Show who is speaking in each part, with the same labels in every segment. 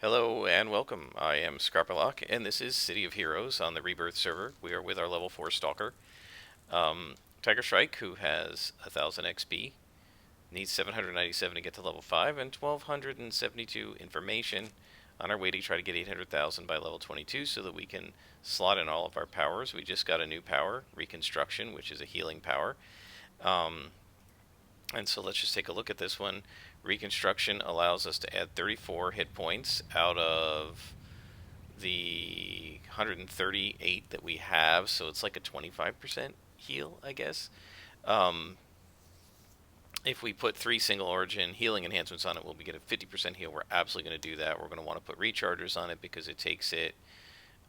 Speaker 1: Hello and welcome. I am Scarpalock, and this is City of Heroes on the Rebirth server. We are with our level 4 Stalker. Tiger Shrike, who has 1000 XP, needs 797 to get to level 5, and 1272 information on our way to try to get 800,000 by level 22 so that we can slot in all of our powers. We just got a new power, Reconstruction, which is a healing power. Um, and so let's just take a look at this one. Reconstruction allows us to add 34 hit points out of the 138 that we have, so it's like a 25% heal, I guess. Um, if we put 3 single origin healing enhancements on it, we'll get a 50% heal. We're absolutely going to do that. We're going to want to put rechargers on it because it takes it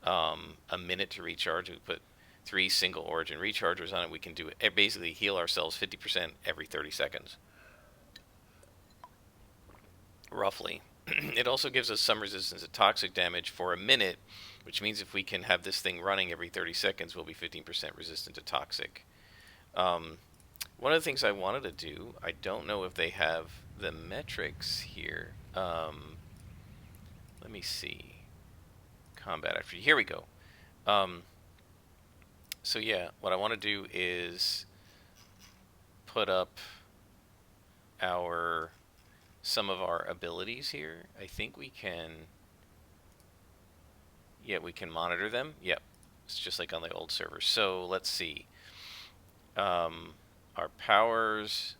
Speaker 1: a minute to recharge. We put 3 single origin rechargers on it. We can do it, basically heal ourselves 50% every 30 seconds, roughly. It also gives us some resistance to toxic damage for a minute, which means if we can have this thing running every 30 seconds, we'll be 15% resistant to toxic. Um, One of the things I wanted to do, I don't know if they have the metrics here. Let me see. Combat after. Here we go. Um, so yeah, what I want to do is put up our some of our abilities here. I think we can. Yeah, we can monitor them. Yep, it's just like on the old server. So let's see. Our powers.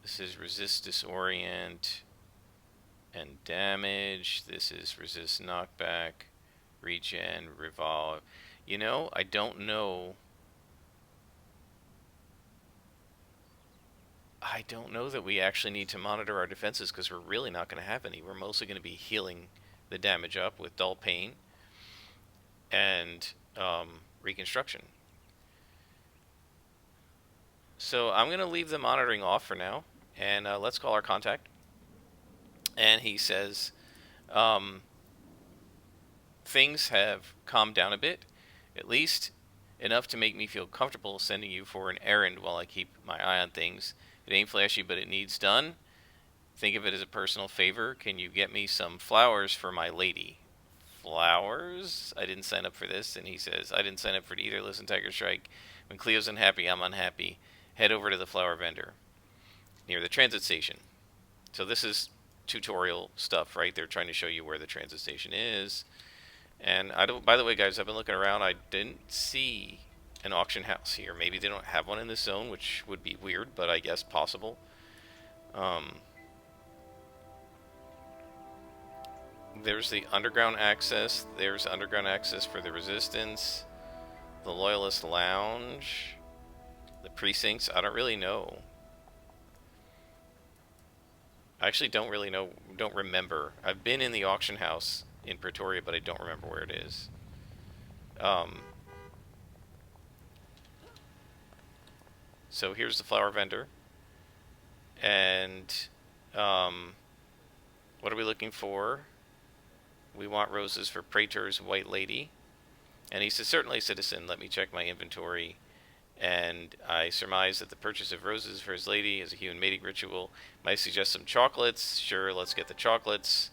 Speaker 1: This is resist, disorient, and damage. This is resist, knockback, regen, revolve. You know, I don't know. I don't know that we actually need to monitor our defenses because we're really not going to have any. We're mostly going to be healing the damage up with dull pain and reconstruction. So I'm going to leave the monitoring off for now, and let's call our contact. And he says, um, things have calmed down a bit, at least enough to make me feel comfortable sending you for an errand while I keep my eye on things. It ain't flashy, but it needs done. Think of it as a personal favor. Can you get me some flowers for my lady? Flowers? I didn't sign up for this. And he says, I didn't sign up for it either. Listen, Tiger Strike. When Cleo's unhappy, I'm unhappy. Head over to the flower vendor near the transit station. So this is tutorial stuff, right? They're trying to show you where the transit station is. And I don't. By the way, guys, I've been looking around. I didn't see an auction house here. Maybe they don't have one in this zone, which would be weird, but I guess possible. Um, there's the underground access. There's underground access for the Resistance, the Loyalist Lounge, the precincts. I don't really know. I actually don't really know. Don't remember. I've been in the auction house in Pretoria, but I don't remember where it is. Um, so here's the flower vendor. And what are we looking for? We want roses for Praetor's White Lady. And he says, certainly, citizen, let me check my inventory. And I surmise that the purchase of roses for his lady as a human mating ritual might suggest some chocolates. Sure, let's get the chocolates.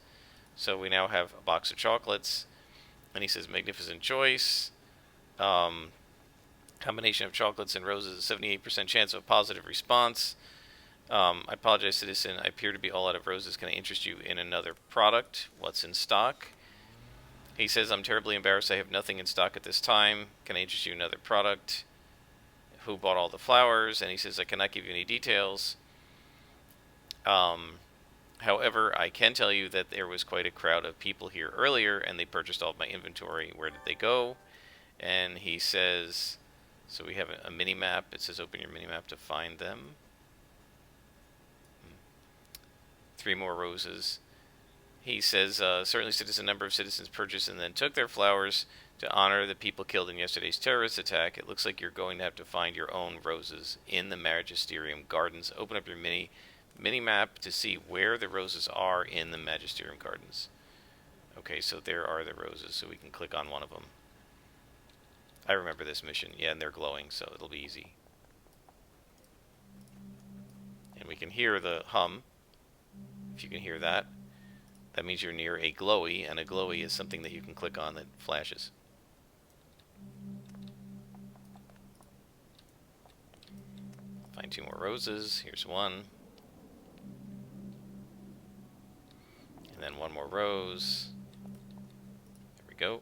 Speaker 1: So we now have a box of chocolates. And he says, magnificent choice. Combination of chocolates and roses, a 78% chance of a positive response. I apologize, citizen. I appear to be all out of roses. Can I interest you in another product? What's in stock? He says, I'm terribly embarrassed. I have nothing in stock at this time. Can I interest you in another product? Who bought all the flowers? And he says, I cannot give you any details. However, I can tell you that there was quite a crowd of people here earlier, and they purchased all of my inventory. Where did they go? And he says, so we have a mini map. It says, open your mini map to find them. 3 more roses. He says, certainly citizen, number of citizens purchased and then took their flowers to honor the people killed in yesterday's terrorist attack. It looks like you're going to have to find your own roses in the Magisterium Gardens. Open up your mini map to see where the roses are in the Magisterium Gardens. Okay, so there are the roses, so we can click on one of them. I remember this mission. Yeah, and they're glowing, so it'll be easy. And we can hear the hum, if you can hear that. that means you're near a glowy, and a glowy is something that you can click on that flashes. Find 2 more roses. Here's one. And then 1 more rose. There we go.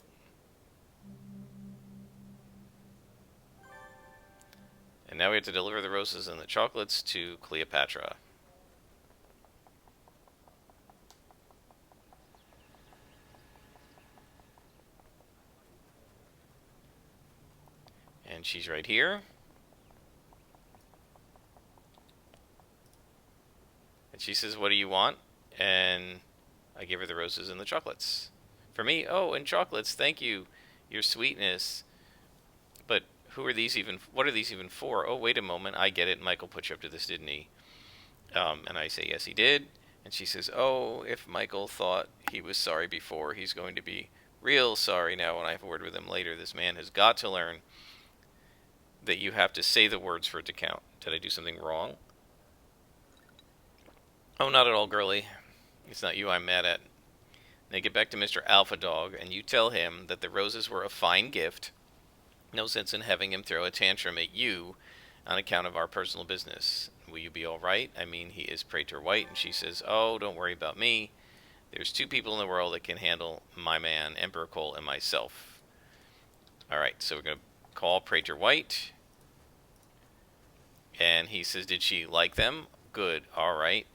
Speaker 1: And now we have to deliver the roses and the chocolates to Cleopatra. And she's right here. And she says, "What do you want?" And I give her the roses and the chocolates. For me, oh, and chocolates, thank you. Your sweetness. But who are these even, what are these even for? Oh, wait a moment, I get it. Michael put you up to this, didn't he? And I say, yes, he did. And she says, oh, if Michael thought he was sorry before, he's going to be real sorry now when I have a word with him later. This man has got to learn that you have to say the words for it to count. Did I do something wrong? Oh, not at all, girly. It's not you I'm mad at. Now get back to Mr. Alpha Dog, and you tell him that the roses were a fine gift. No sense in having him throw a tantrum at you on account of our personal business. Will you be all right? I mean, he is Praetor White, and she says, oh, don't worry about me. There's 2 people in the world that can handle my man, Emperor Cole, and myself. All right, so we're going to call Praetor White. And he says, did she like them? Good, all right.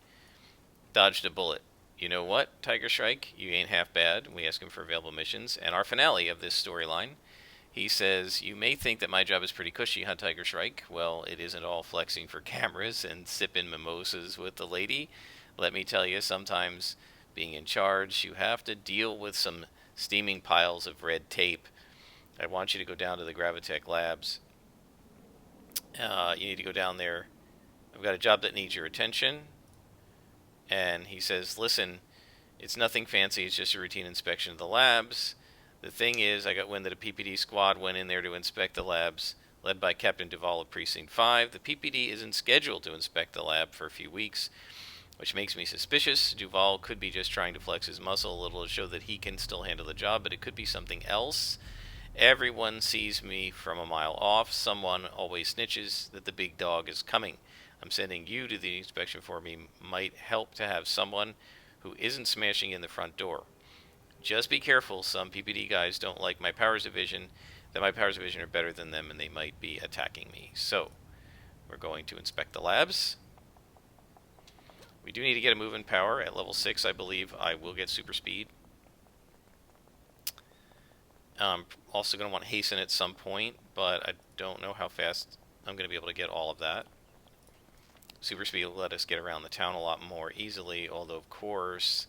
Speaker 1: Dodged a bullet. You know what, Tiger Shrike? You ain't half bad. We ask him for available missions. And our finale of this storyline, he says, you may think that my job is pretty cushy, huh, Tiger Shrike? Well, it isn't all flexing for cameras and sipping mimosas with the lady. Let me tell you, sometimes being in charge, you have to deal with some steaming piles of red tape. I want you to go down to the Gravitech Labs. You need to go down there. I've got a job that needs your attention. And he says, listen, it's nothing fancy. It's just a routine inspection of the labs. The thing is, I got wind that a PPD squad went in there to inspect the labs, led by Captain Duvall of Precinct 5. The PPD isn't scheduled to inspect the lab for a few weeks, which makes me suspicious. Duvall could be just trying to flex his muscle a little to show that he can still handle the job, but it could be something else. Everyone sees me from a mile off. Someone always snitches that the big dog is coming. I'm sending you to the inspection for me. Might help to have someone who isn't smashing in the front door. Just be careful. Some PPD guys don't like my powers division, that my powers division are better than them, and they might be attacking me. So, we're going to inspect the labs. We do need to get a move in power. At level 6, I believe I will get super speed. I'm also going to want hasten at some point, but I don't know how fast I'm going to be able to get all of that. Super speed will let us get around the town a lot more easily, although of course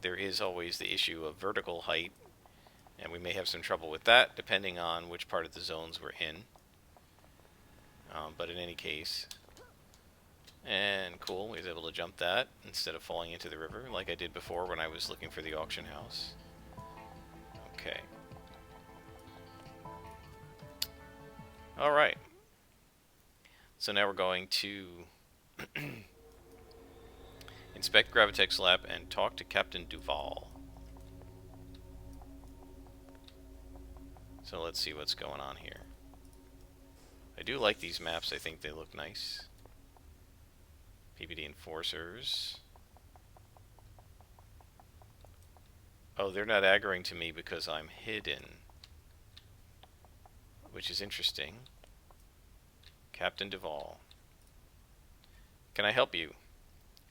Speaker 1: there is always the issue of vertical height, and we may have some trouble with that depending on which part of the zones we're in. But in any case, and cool, we was able to jump that instead of falling into the river like I did before when I was looking for the auction house. Okay. Alright. So now we're going to inspect Gravitech's lab and talk to Captain Duvall. So let's see what's going on here. I do like these maps. I think they look nice. PPD Enforcers. Oh, they're not aggroing to me because I'm hidden, which is interesting. Captain Duvall. Can I help you?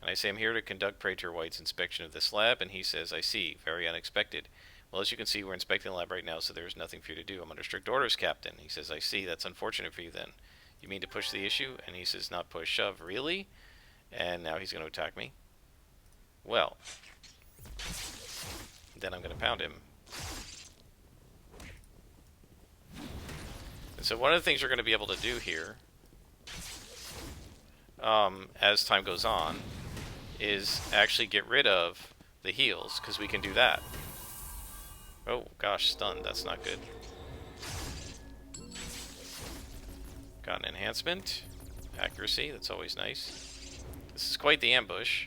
Speaker 1: And I say, I'm here to conduct Praetor White's inspection of this lab, and he says, I see. Very unexpected. Well, as you can see, we're inspecting the lab right now, so there's nothing for you to do. I'm under strict orders, Captain. He says, I see. That's unfortunate for you, then. You mean to push the issue? And he says, not push, shove. Really? And now he's going to attack me? Well, then I'm going to pound him. And so one of the things we're going to be able to do here, as time goes on, is actually get rid of the heals, because we can do that. Oh gosh, stunned. That's not good. Got an enhancement. Accuracy, that's always nice. This is quite the ambush.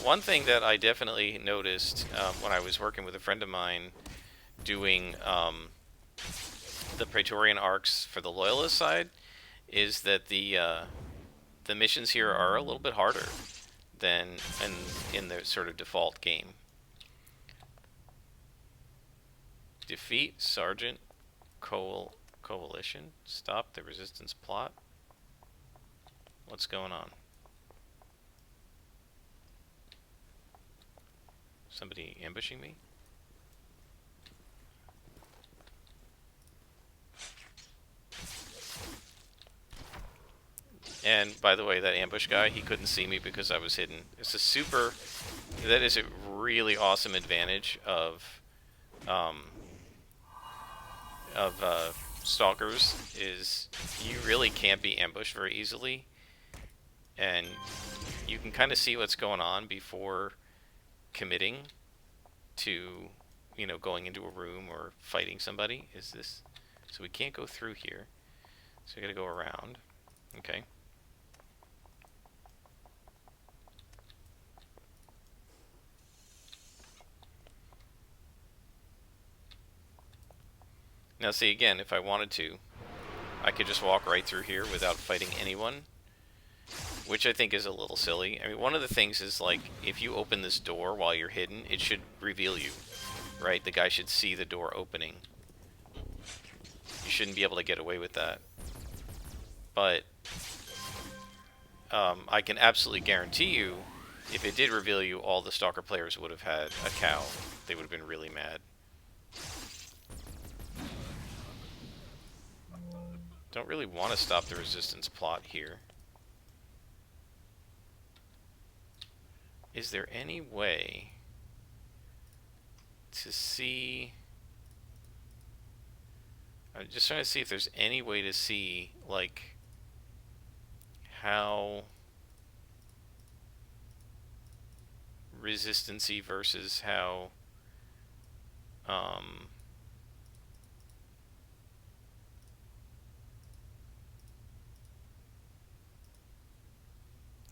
Speaker 1: One thing that I definitely noticed when I was working with a friend of mine doing the Praetorian arcs for the Loyalist side is that the missions here are a little bit harder than in the sort of default game. Defeat Sergeant Coalition. Stop the resistance plot. What's going on? Somebody ambushing me? And by the way, that ambush guy, he couldn't see me because I was hidden. It's a super... That is a really awesome advantage of stalkers, is you really can't be ambushed very easily. And you can kind of see what's going on before committing to, you know, going into a room or fighting somebody. Is this... So we can't go through here. So we gotta go around. Okay. Now see, again, if I wanted to, I could just walk right through here without fighting anyone, which I think is a little silly. I mean, one of the things is, like, if you open this door while you're hidden, it should reveal you, right? The guy should see the door opening. You shouldn't be able to get away with that. But I can absolutely guarantee you, if it did reveal you, all the Stalker players would have had a cow. They would have been really mad. Don't really want to stop the resistance plot here. Is there any way to see... I'm just trying to see if there's any way to see, like, how resistancy versus how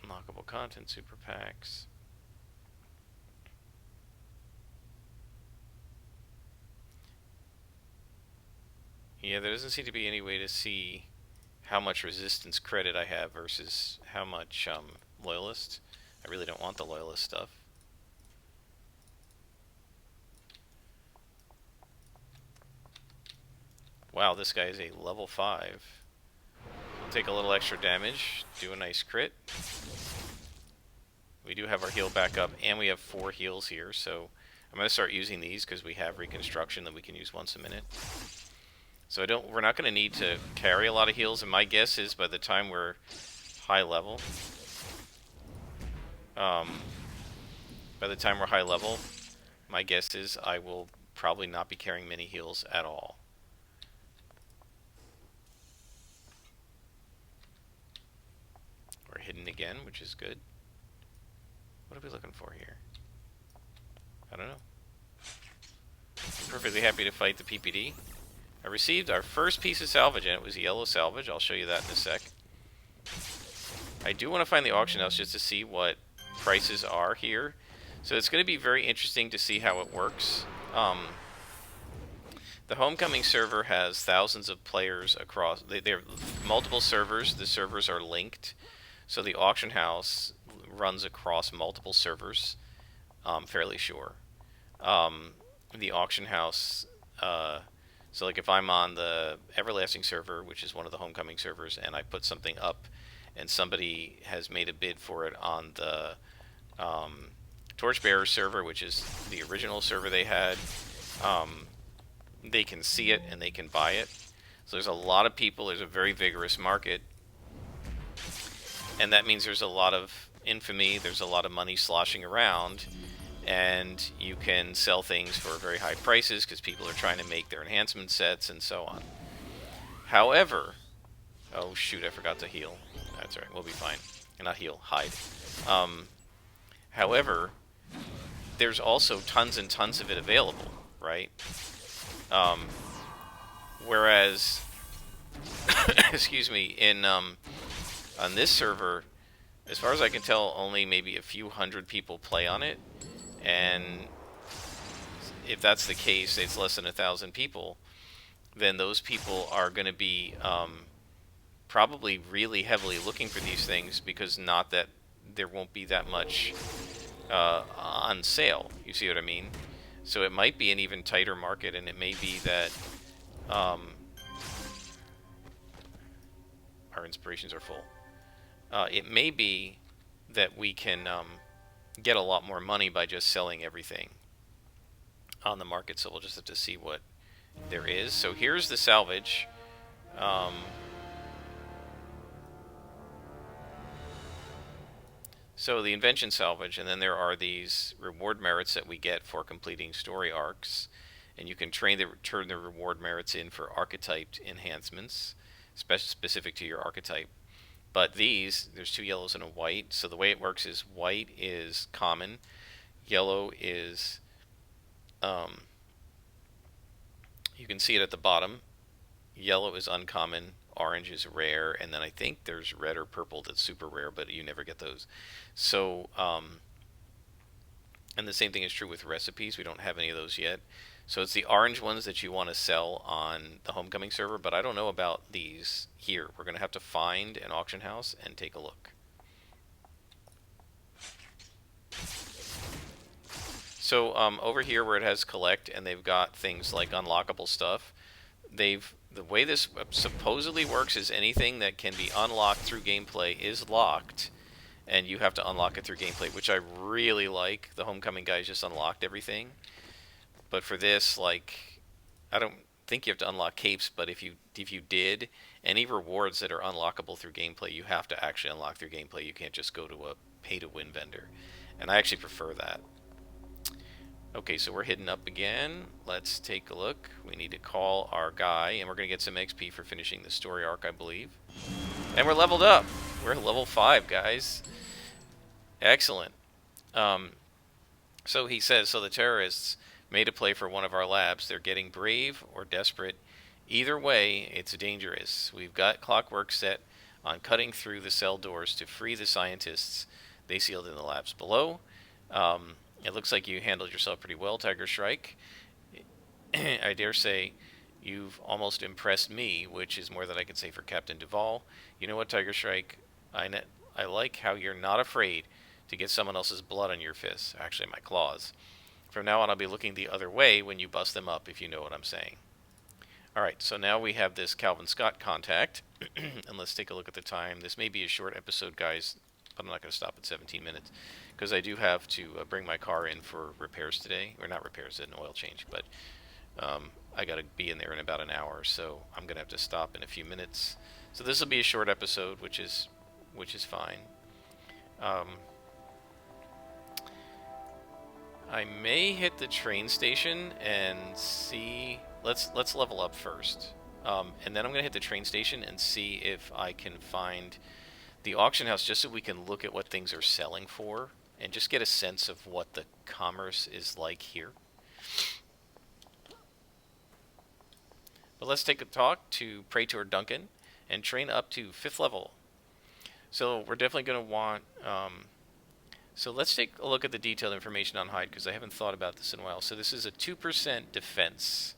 Speaker 1: unlockable content, super packs. Yeah, there doesn't seem to be any way to see how much resistance credit I have versus how much loyalist. I really don't want the loyalist stuff. Wow, this guy is a level 5. Take a little extra damage, do a nice crit. We do have our heal back up, and we have 4 heals here, so I'm going to start using these because we have reconstruction that we can use once a minute. So we're not going to need to carry a lot of heals, and my guess is by the time we're high level, my guess is I will probably not be carrying many heals at all. We're hidden again, which is good. What are we looking for here? I don't know. I'm perfectly happy to fight the PPD. I received our first piece of salvage, and it was a yellow salvage. I'll show you that in a sec. I do want to find the auction house just to see what prices are here. So it's going to be very interesting to see how it works. The Homecoming server has thousands of players across. They're multiple servers. The servers are linked. So the auction house runs across multiple servers, fairly sure. The auction house, so like if I'm on the Everlasting server, which is one of the Homecoming servers, and I put something up and somebody has made a bid for it on the Torchbearer server, which is the original server they had, they can see it and they can buy it. So there's a lot of people, there's a very vigorous market, and that means there's a lot of infamy, there's a lot of money sloshing around, and you can sell things for very high prices because people are trying to make their enhancement sets and so on. However, oh shoot, I forgot to heal. That's right, we'll be fine. Not heal, hide. However, there's also tons and tons of it available, right? Whereas, excuse me, in on this server, as far as I can tell, only maybe a few hundred people play on it, and if that's the case, it's less than 1,000 people, then those people are going to be probably really heavily looking for these things, because not that there won't be that much on sale. You see what I mean? So it might be an even tighter market, and it may be that our inspirations are full. It may be that we can get a lot more money by just selling everything on the market. So we'll just have to see what there is. So here's the salvage. So the invention salvage, and then there are these reward merits that we get for completing story arcs, and you can turn the reward merits in for archetyped enhancements, specific to your archetype. But there's 2 yellows and a white. So the way it works is white is common, yellow is, you can see it at the bottom. Yellow is uncommon, orange is rare, and then I think there's red or purple that's super rare, but you never get those. So, and the same thing is true with recipes. We don't have any of those yet. So it's the orange ones that you want to sell on the Homecoming server, but I don't know about these here. We're going to have to find an auction house and take a look. So over here where it has collect, and they've got things like unlockable stuff, the way this supposedly works is anything that can be unlocked through gameplay is locked, and you have to unlock it through gameplay, which I really like. The Homecoming guys just unlocked everything. But for this, like, I don't think you have to unlock capes, but if you did, any rewards that are unlockable through gameplay, you have to actually unlock through gameplay. You can't just go to a pay-to-win vendor. And I actually prefer that. Okay, so we're hidden up again. Let's take a look. We need to call our guy, and we're going to get some XP for finishing the story arc, I believe. And we're leveled up. We're level 5, guys. Excellent. So he says, so the terrorists made a play for one of our labs. They're getting brave or desperate. Either way, it's dangerous. We've got clockwork set on cutting through the cell doors to free the scientists they sealed in the labs below. It looks like you handled yourself pretty well, Tiger Shrike. I dare say you've almost impressed me, which is more than I can say for Captain Duvall. You know what, Tiger Shrike? I like how you're not afraid to get someone else's blood on your fists. Actually, my claws. From now on, I'll be looking the other way when you bust them up, if you know what I'm saying. Alright, so now we have this Calvin Scott contact. And let's take a look at the time. This may be a short episode, guys, but I'm not going to stop at 17 minutes. Because I do have to bring my car in for repairs today. Or not repairs, an oil change. But I got to be in there in about an hour. So I'm going to have to stop in a few minutes. So this will be a short episode, which is fine. I may hit the train station and see. Let's level up first, and then I'm gonna hit the train station and see if I can find the auction house, just so we can look at what things are selling for and just get a sense of what the commerce is like here. But let's take a talk to Praetor Duncan and train up to 5th level. So we're definitely going to want. So let's take a look at the detailed information on Hyde, because I haven't thought about this in a while. So this is a 2% defense,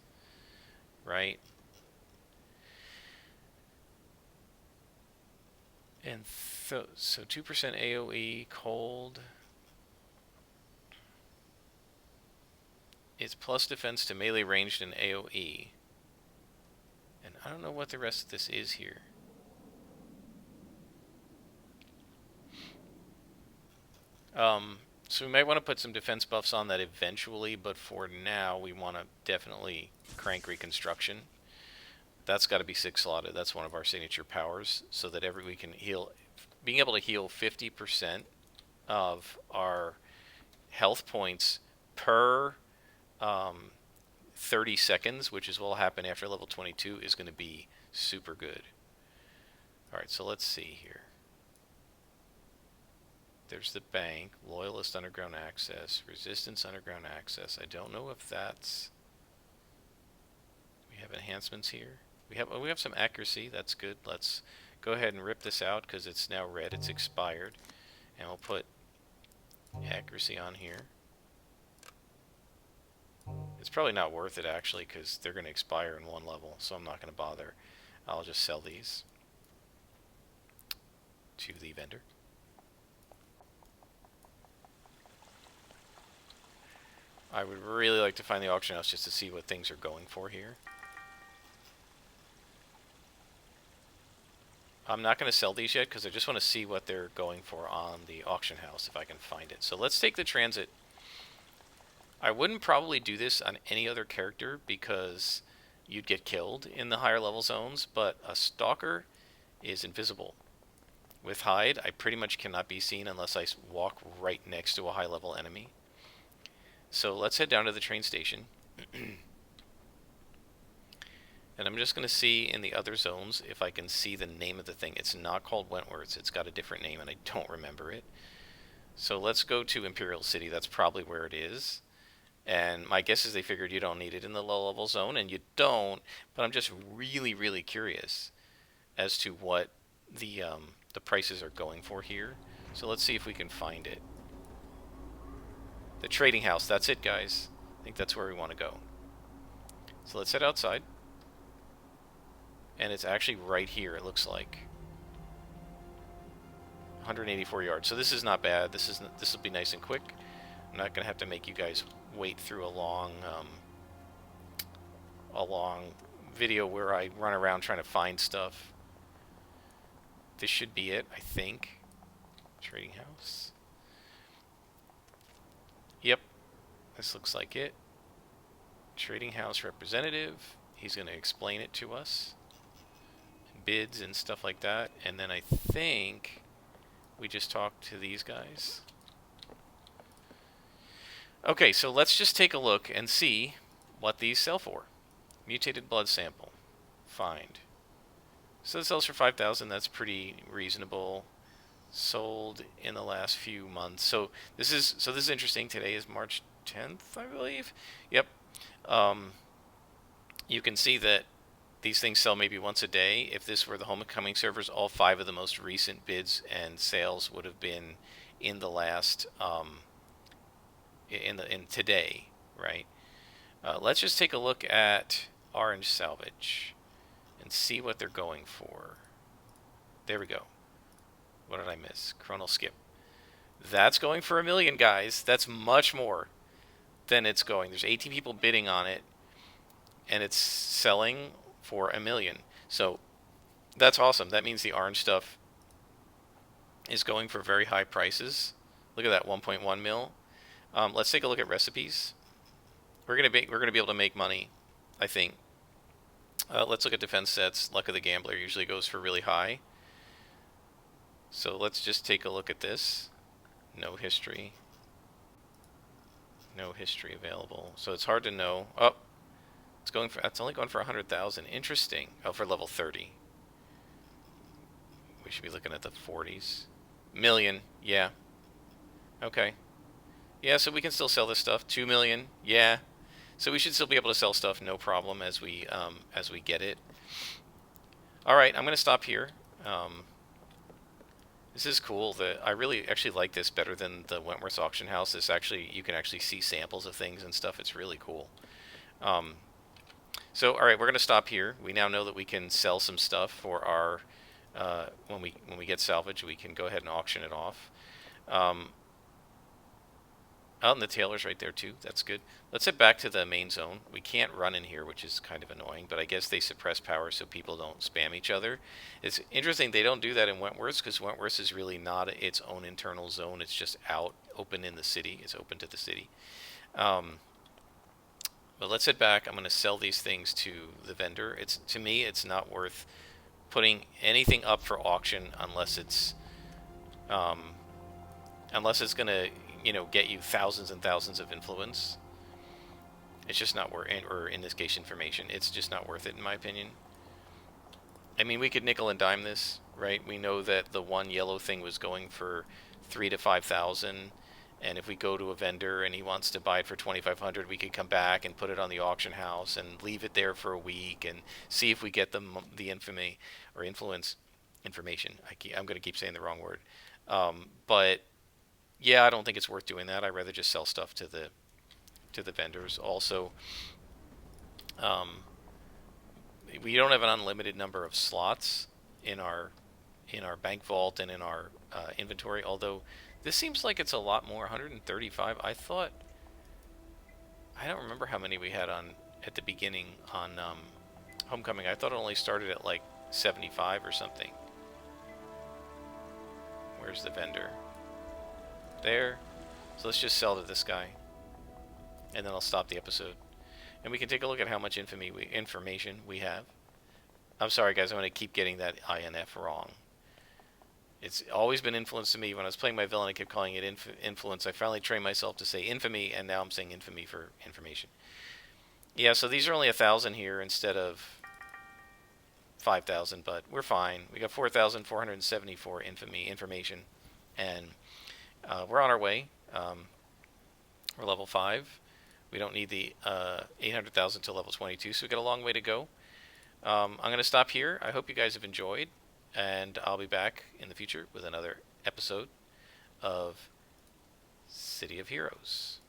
Speaker 1: right? And so 2% AoE, cold. It's plus defense to melee ranged and AoE. And I don't know what the rest of this is here. So we might want to put some defense buffs on that eventually, but for now we want to definitely crank reconstruction. That's got to be 6 slotted. That's one of our signature powers, so that we can heal. Being able to heal 50% of our health points per 30 seconds, which is what will happen after level 22, is going to be super good. Alright, so let's see here. There's the bank, Loyalist Underground Access, Resistance Underground Access. I don't know if that's... We have enhancements here. We have some accuracy. That's good. Let's go ahead and rip this out because it's now red. It's expired. And we'll put accuracy on here. It's probably not worth it actually because they're going to expire in one level, so I'm not going to bother. I'll just sell these to the vendor. I would really like to find the auction house just to see what things are going for here. I'm not going to sell these yet because I just want to see what they're going for on the auction house if I can find it. So let's take the transit. I wouldn't probably do this on any other character because you'd get killed in the higher level zones, but a Stalker is invisible. With Hide, I pretty much cannot be seen unless I walk right next to a high level enemy. So let's head down to the train station. And I'm just going to see in the other zones if I can see the name of the thing. It's not called Wentworth. It's got a different name, and I don't remember it. So let's go to Imperial City. That's probably where it is. And my guess is they figured you don't need it in the low-level zone, and you don't. But I'm just really, really curious as to what the prices are going for here. So let's see if we can find it. The trading house. That's it, guys. I think that's where we want to go. So let's head outside. And it's actually right here, it looks like. 184 yards. So this is not bad. This will be nice and quick. I'm not going to have to make you guys wait through a long video where I run around trying to find stuff. This should be it, I think. Trading house. Yep. This looks like it. Trading house representative. He's going to explain it to us. Bids and stuff like that, and then I think we just talk to these guys. Okay, so let's just take a look and see what these sell for. Mutated blood sample. Find. So it sells for 5,000. That's pretty reasonable. Sold in the last few months. So this is interesting. Today is March 10th, I believe. Yep. You can see that these things sell maybe once a day. If this were the homecoming servers, all 5 of the most recent bids and sales would have been in the last in today, right? Let's just take a look at Orange Salvage and see what they're going for. There we go. What did I miss? Chronal Skip. That's going for $1 million, guys. That's much more than it's going. There's 18 people bidding on it, and it's selling for $1 million. So that's awesome. That means the orange stuff is going for very high prices. Look at that, 1.1 mil. Let's take a look at recipes. We're gonna be able to make money, I think. Let's look at defense sets. Luck of the Gambler usually goes for really high. So let's just take a look at this. No history. No history available. So it's hard to know. Oh. That's only going for 100,000. Interesting. Oh, for level 30. We should be looking at the 40s. Million. Yeah. Okay. Yeah, so we can still sell this stuff. 2 million. Yeah. So we should still be able to sell stuff, no problem, as we get it. All right, I'm going to stop here. This is cool. I really actually like this better than the Wentworth auction house. This actually, you can actually see samples of things and stuff. It's really cool. So, all right, we're going to stop here. We now know that we can sell some stuff for our, when we get salvage, we can go ahead and auction it off. And the tailor's right there too. That's good. Let's head back to the main zone. We can't run in here, which is kind of annoying, but I guess they suppress power so people don't spam each other. It's interesting they don't do that in Wentworth because Wentworth is really not its own internal zone. It's just out, open in the city. It's open to the city. But let's head back. I'm going to sell these things to the vendor. To me, it's not worth putting anything up for auction unless it's going to, get you thousands and thousands of influence. It's just not worth it, or in this case, information. It's just not worth it, in my opinion. I mean, we could nickel and dime this, right? We know that the one yellow thing was going for 3,000 to 5,000. And if we go to a vendor and he wants to buy it for 2,500, we could come back and put it on the auction house and leave it there for a week and see if we get the infamy or influence information. I'm going to keep saying the wrong word. But yeah, I don't think it's worth doing that. I'd rather just sell stuff to the vendors. Also, um, we don't have an unlimited number of slots in our bank vault and in our inventory. Although this seems like it's a lot more. 135. I don't remember how many we had on at the beginning on Homecoming. I thought it only started at like 75 or something. Where's the vendor? There. So let's just sell to this guy, and then I'll stop the episode. And we can take a look at how much information we have. I'm sorry, guys. I'm going to keep getting that INF wrong. It's always been influence to me. When I was playing my villain, I kept calling it influence. I finally trained myself to say infamy, and now I'm saying infamy for information. Yeah, so these are only 1,000 here instead of 5,000, but we're fine. We got 4,474 information, and we're on our way. We're level 5. We don't need the 800,000 to level 22, so we got a long way to go. I'm going to stop here. I hope you guys have enjoyed, and I'll be back in the future with another episode of City of Heroes.